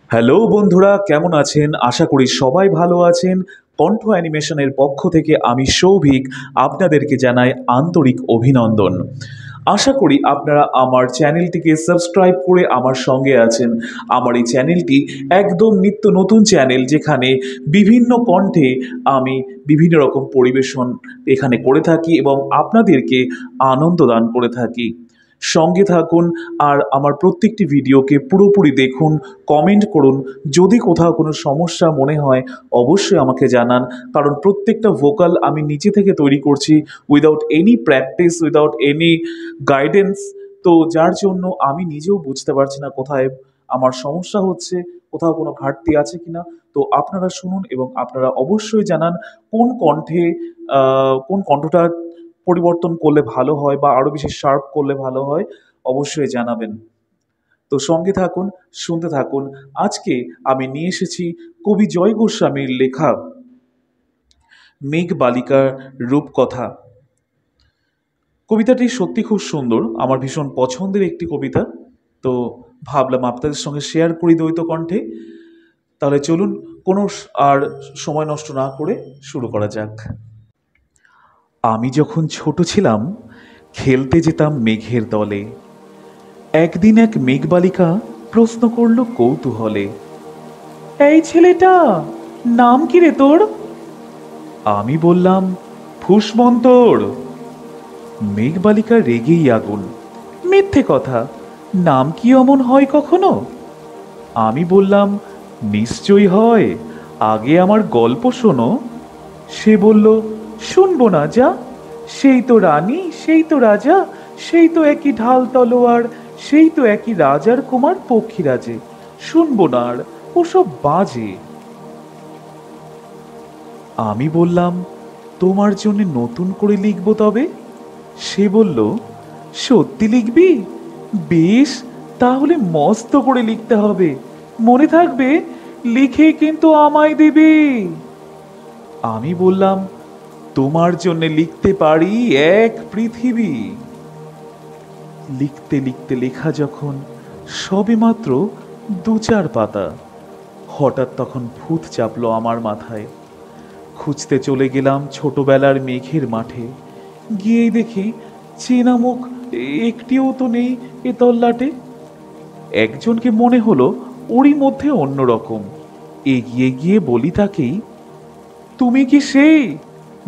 Hello বন্ধুরা, কেমন আছেন? আশা করি সবাই ভালো আছেন। কণ্ঠ অ্যানিমেশনের পক্ষ থেকে আমি সৌভিক আপনাদেরকে জানাই আন্তরিক অভিনন্দন। আশা করি আপনারা আমার চ্যানেলটিকে সাবস্ক্রাইব করে আমার সঙ্গে আছেন। আমার এই চ্যানেলটি একদম নিত্য নতুন চ্যানেল, যেখানে বিভিন্ন কণ্ঠে আমি বিভিন্ন রকম পরিবেশন এখানে করে থাকি এবং আপনাদেরকে আনন্দ দান করে থাকি। সঙ্গে থাকুন আর আমার প্রত্যেকটি ভিডিওকে পুরোপুরি দেখুন, কমেন্ট করুন। যদি কোথাও কোনো সমস্যা মনে হয় অবশ্যই আমাকে জানান, কারণ প্রত্যেকটা ভোকাল আমি নিচে থেকে তৈরি করছি, without any practice, without any guidance. তো যার জন্য আমি নিজেও বুঝতে পারছি না কোথায় আমার সমস্যা হচ্ছে, কোথাও কোনো ঘাটতি আছে কিনা। তো আপনারা শুনুন এবং আপনারা অবশ্যই জানান কোন কণ্ঠটা পরিবর্তন করলে ভালো হয় বা আরো বেশি শার্প করলে ভালো হয়, অবশ্যই জানাবেন। তো সঙ্গে থাকুন, শুনতে থাকুন। আজকে আমি নিয়ে এসেছি কবি জয় গোস্বামীর লেখা মেঘ বালিকার রূপকথা। কবিতাটি সত্যি খুব সুন্দর, আমার ভীষণ পছন্দের একটি কবিতা। তো ভাবলাম আপনাদের সঙ্গে শেয়ার করি দ্বৈত কণ্ঠে। তাহলে চলুন, আর সময় নষ্ট না করে শুরু করা যাক। আমি যখন ছোট ছিলাম, খেলতে যেতাম মেঘের দলে। একদিন এক মেঘবালিকা প্রশ্ন করল কৌতূহলে, এই ছেলেটা নাম কি রে তোর? আমি বললাম, ফুসমন্তর। মেঘবালিকা রেগেই আগুন, মিথ্যে কথা, নাম কি অমন হয় কখনো? আমি বললাম, নিশ্চয়ই হয়, আগে আমার গল্প শোনো। সে বলল, শুনবো না, যা। সেই তো রানী, সেই তো রাজা, সেই তো একই ঢাল তলোয়ার, সেই তো একই রাজার কুমার পক্ষীরাজে। শুনবো না আর, ওসব বাজে। আমি বললাম, তোমার জন্য নতুন করে লিখবো তবে। সে বলল, সত্যি লিখবি? বেশ, তাহলে মস্ত করে লিখতে হবে, মনে থাকবে, লিখে কিন্তু আমায় দিবি। আমি বললাম, তোমার জন্য লিখতে পারি এক পৃথিবী। লিখতে লিখতে লেখা যখন সবেমাত্র 2-4 পাতা, হঠাৎ তখন ভূত চাপলো আমার মাথায়। খুঁজতে চলে গেলাম ছোটবেলার মেঘের মাঠে। গিয়েই দেখি চেনা মুখ একটিও তো নেই এ তল্লাটে। একজনকে মনে হলো ওরই মধ্যে অন্যরকম। এগিয়ে গিয়ে বলি তাকেই, তুমি কি সেই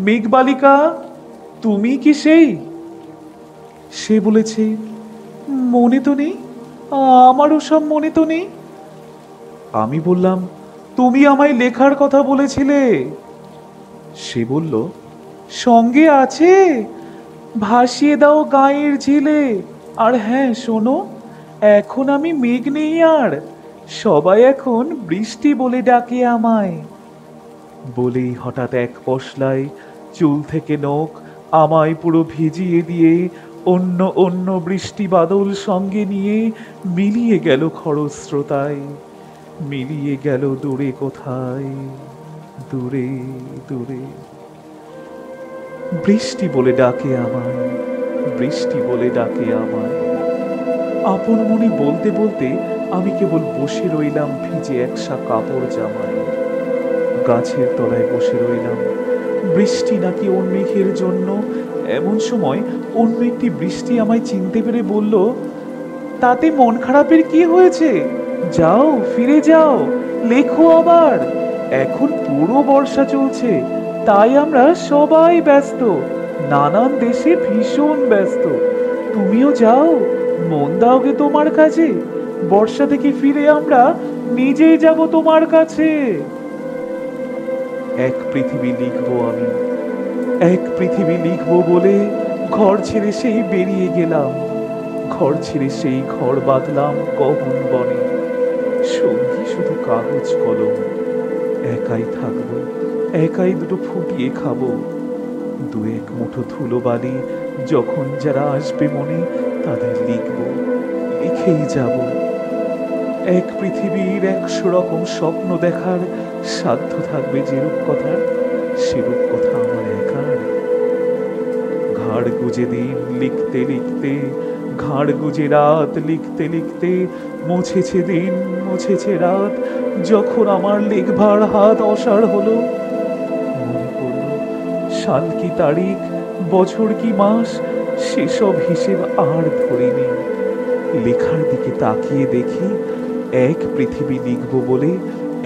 মেঘবালিকা? তুমি কি সেই? সে বলেছে, মনে তো নেই, আমারও সব মনে তো নেই। আমি বললাম, তুমি আমায় লেখার কথা বলেছিলে। সে বলল, সঙ্গে আছে, ভাসিয়ে দাও গায়ের ঝিলে। আর হ্যাঁ শোনো, এখন আমি মেঘ নেই আর, সবাই এখন বৃষ্টি বলে ডাকে আমায়। বলেই হঠাৎ এক পশলায় চুল থেকে নখ আমায় পুরো ভিজিয়ে দিয়ে অন্য অন্য বৃষ্টি বাদল সঙ্গে নিয়ে মিলিয়ে গেল খরস্রোতায়, মিলিয়ে গেল দূরে কোথায়, দূরে দূরে। বৃষ্টি বলে ডাকে আমায়, বৃষ্টি বলে ডাকে আমায়। আপন মনে বলতে বলতে আমি কেবল বসে রইলাম ভিজে একসা কাপড় জামায়। গাছের তলায় বসে রইলাম, বৃষ্টি নাকি ওর মেঘের জন্য। এমন সময় অন্য একটি বৃষ্টি আমায় চিনতে পেরে বলল, তাতে মন খারাপের কি হয়েছে? যাও, ফিরে যাও, লেখো আবার। এখন পুরো বর্ষা চলছে, তাই আমরা সবাই ব্যস্ত, নানান দেশে ভীষণ ব্যস্ত। তুমিও যাও, মন দাওগে তোমার কাজে। বর্ষা থেকে ফিরে আমরা নিজেই যাব তোমার কাছে। এক পৃথিবী লিখবো আমি, এক পৃথিবী লিখবো বলে ঘর ছেড়ে সেই বেরিয়ে গেলাম। ঘর ছেড়ে সেই ঘর বাঁধলাম গহন বনে, সঙ্গী শুধু কাগজ কলম। একাই থাকবো, একাই দুটো ফুটিয়ে খাবো। 2-1 মুঠো ধুলো বালি যখন যারা আসবে মনে, তাদের লিখবো, লিখেই যাব। এক পৃথিবীর 100 রকম স্বপ্ন দেখার সাধ্য থাকবে যেরূপ কথার, সেরূপ কথা আমার একার। ঘাড় গুজে দিন লিখতে লিখতে ঘাড় গুজে রাত লিখতে লিখতে মুছেছে দিন মুছেছে রাত, যখন আমার লিখবার হাত অসাড় হলো মনে পড়ল সাল কি তারিখ বছর কি মাস সেসব হিসেব আর ধরিনি। লেখার দিকে তাকিয়ে দেখি এক পৃথিবী লিখব বলে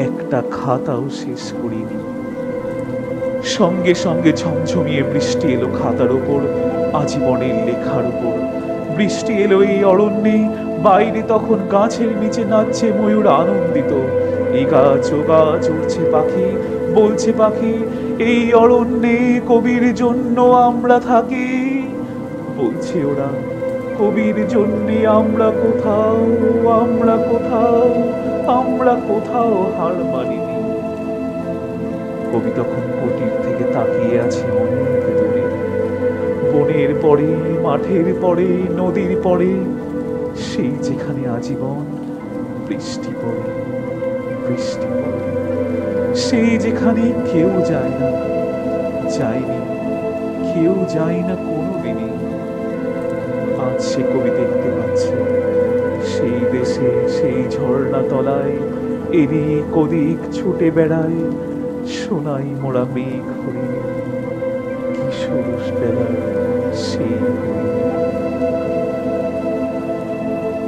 একটা খাতাও শেষ করিনি। সঙ্গে সঙ্গে ঝমঝমিয়ে বৃষ্টি এলো খাতার ওপর, আজীবনের লেখার ওপর। বৃষ্টি এলো এই অরণ্যে, বাইরে তখন গাছের নিচে নাচছে ময়ূর আনন্দিত। এই গাছ ও গাছ উড়ছে পাখি, বলছে পাখি এই অরণ্যে কবির জন্য আমরা থাকি। বলছে ওরা কবির জন্যে আমরা কোথাও, আমরা কোথাও, আমরা কোথাও হার মানিনি। কবি তখন কুটির থেকে তাকিয়ে আছে অনেক দূরে, বনের পরে মাঠের পরে নদীর পরে, সেই যেখানে আজীবন বৃষ্টি পড়ে বৃষ্টি পড়ে, সেই যেখানে কেউ যায় না, যায়নি, কেউ যায় না কোনোদিনই। আজ সে কবি দেখতে পাচ্ছে সেই দেশে সেই ঝর্ণা তলায় এদিক ওদিক ছুটে বেড়ায় সোনাই মোড়া মেঘ হরিণে, কি ষোড়শ বেলায় সেই হরিণে।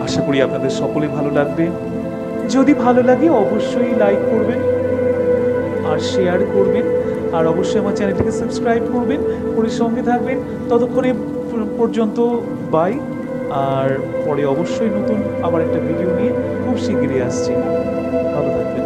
আশা করি আপনাদের সকলে ভালো লাগবে। যদি ভালো লাগে অবশ্যই লাইক করবেন আর শেয়ার করবেন, আর অবশ্যই আমার চ্যানেলটিকে সাবস্ক্রাইব করবেন, করে সঙ্গে থাকবেন। ততক্ষণে পর্যন্ত বাই। আর পরে অবশ্যই নতুন আবার একটা ভিডিও নিয়ে খুব শিগগিরই আসছি। ভালো থাকবেন।